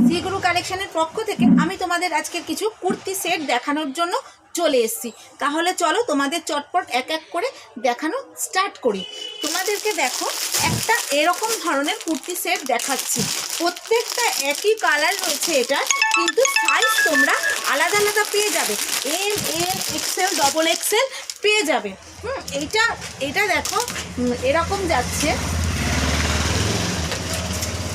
শ্রীগুরু কালেকশনের পক্ষ থেকে আমি তোমাদের আজকে কিছু কুর্তি সেট দেখানোর জন্য চলে এসেছি। তাহলে চলো তোমাদের চটপট এক এক করে দেখানো স্টার্ট করি। তোমাদেরকে দেখো একটা এরকম ধরনের কুর্তি সেট দেখাচ্ছি। প্রত্যেকটা একই কালার রয়েছে, এটা কিন্তু সাইজ তোমরা আলাদা আলাদা পেয়ে যাবে। এম, এল, এক্সেল, ডবল এক্সেল পেয়ে যাবে। এটা দেখো এরকম যাচ্ছে,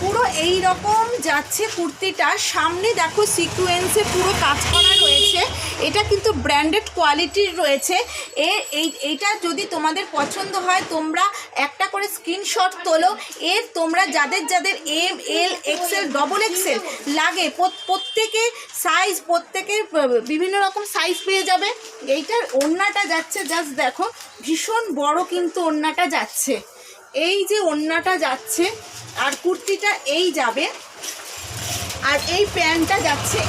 পুরো এই রকম যাচ্ছে কুর্তিটা। সামনে দেখো সিকোয়েন্সে পুরো কাজ করা রয়েছে, এটা কিন্তু ব্র্যান্ডেড কোয়ালিটির রয়েছে। এইটা যদি তোমাদের পছন্দ হয় তোমরা একটা করে স্ক্রিনশট তোলো। তোমরা যাদের যাদের এম, এল, এক্সেল, ডবল এক্সেল লাগে প্রত্যেকে সাইজ, প্রত্যেকের বিভিন্ন রকম সাইজ পেয়ে যাবে। এইটার ওড়নাটা যাচ্ছে, জাস্ট দেখো ভীষণ বড় কিন্তু ওড়নাটা যাচ্ছে। এই যে ওড়নাটা যাচ্ছে আর কুর্তিটা এই যাবে, আর এই প্যান্টটা যাচ্ছে,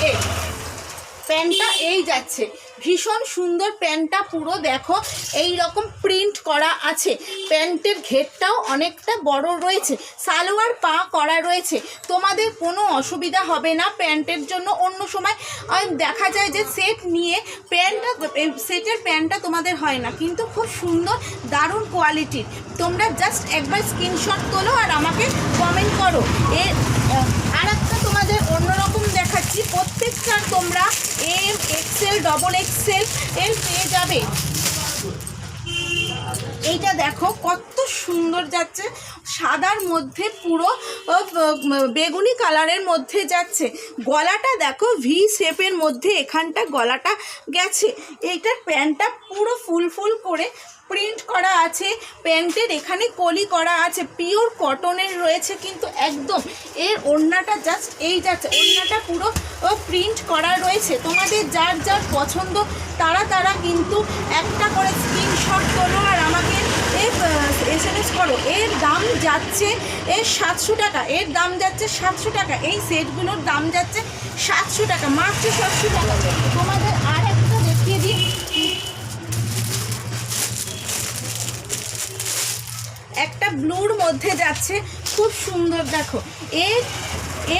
প্যান্টটা এই যাচ্ছে। ভীষণ সুন্দর প্যান্টটা, পুরো দেখো এই রকম প্রিন্ট করা আছে। প্যান্টের ঘেরটাও অনেকটা বড় রয়েছে, সালোয়ার পা করা রয়েছে। তোমাদের কোনো অসুবিধা হবে না প্যান্টের জন্য। অন্য সময় দেখা যায় যে সেট নিয়ে সেটের প্যান্টটা তোমাদের হয় না, কিন্তু খুব সুন্দর দারুণ কোয়ালিটির। তোমরা জাস্ট একবার স্ক্রিনশট তোলো আর আমাকে কমেন্ট করো। আর একটা তোমাদের অন্যরকম দেখাচ্ছি, প্রত্যেকটার তোমরা এম, এক্সেল, ডবল এক্সেল পেয়ে যাবে। এইটা দেখো কত সুন্দর যাচ্ছে, সাদার মধ্যে পুরো বেগুনি কালারের মধ্যে যাচ্ছে। গলাটা দেখো ভি শেপের মধ্যে এখানটা গলাটা গেছে। এইটার প্যান্টটা পুরো ফুল করে প্রিন্ট করা আছে, প্যান্টের এখানে কলি করা আছে, পিওর কটনের রয়েছে কিন্তু একদম। এর ওড়নাটা জাস্ট এই যাচ্ছে, ওড়নাটা পুরো প্রিন্ট করা রয়েছে। তোমাদের যার যার পছন্দ তারা কিন্তু একটা করে স্ক্রিনশট তোলো আর আমাকে SMS করো। এর দাম যাচ্ছে 700 টাকা, এর দাম যাচ্ছে 700 টাকা। এই সেটগুলোর দাম যাচ্ছে 700 টাকা, মাত্র 700 টাকা। তোমাদের আর একটা দেখিয়ে দিই, একটা ব্লুর মধ্যে যাচ্ছে, খুব সুন্দর দেখো।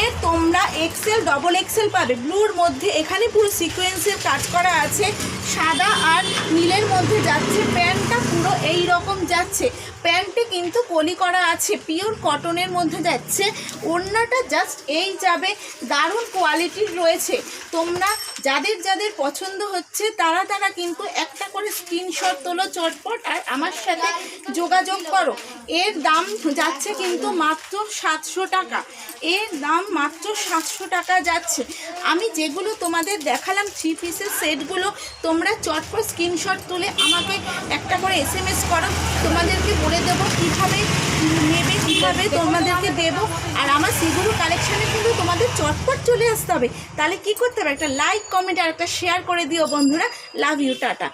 এর তোমরা এক্সেল, ডবল এক্সেল পাবে। ব্লুর মধ্যে এখানে পুরো সিকোয়েন্সের কাজ করা আছে, সাদা আর নীলের মধ্যে যাচ্ছে। প্যান্টটা পুরো এই রকম যাচ্ছে, প্যান্টে কিন্তু কলি করা আছে, পিওর কটনের মধ্যে যাচ্ছে। ওড়নাটা জাস্ট এই যাবে, দারুণ কোয়ালিটির রয়েছে। তোমরা যাদের যাদের পছন্দ হচ্ছে তারা কিন্তু একটা করে স্ক্রিনশট তোলো চটপট আর আমার সাথে যোগাযোগ করো। এর দাম যাচ্ছে কিন্তু মাত্র 700 টাকা, এর দাম মাত্র 700 টাকা যাচ্ছে। আমি যেগুলো তোমাদের দেখালাম 3 পিসের সেটগুলো, তোমরা চটপট স্ক্রিনশট তুলে আমাকে একটা করে SMS করো। তোমাদেরকে বলে দেবো কীভাবে নেবে, কীভাবে তোমাদেরকে দেবো। আর আমার শ্রীগুরু কালেকশানে কিন্তু তোমাদের চটপট চলে আসতে হবে। তাহলে কী করতে হবে, একটা লাইক, কমেন্ট আর একটা শেয়ার করে দিও বন্ধুরা। Love you, tata.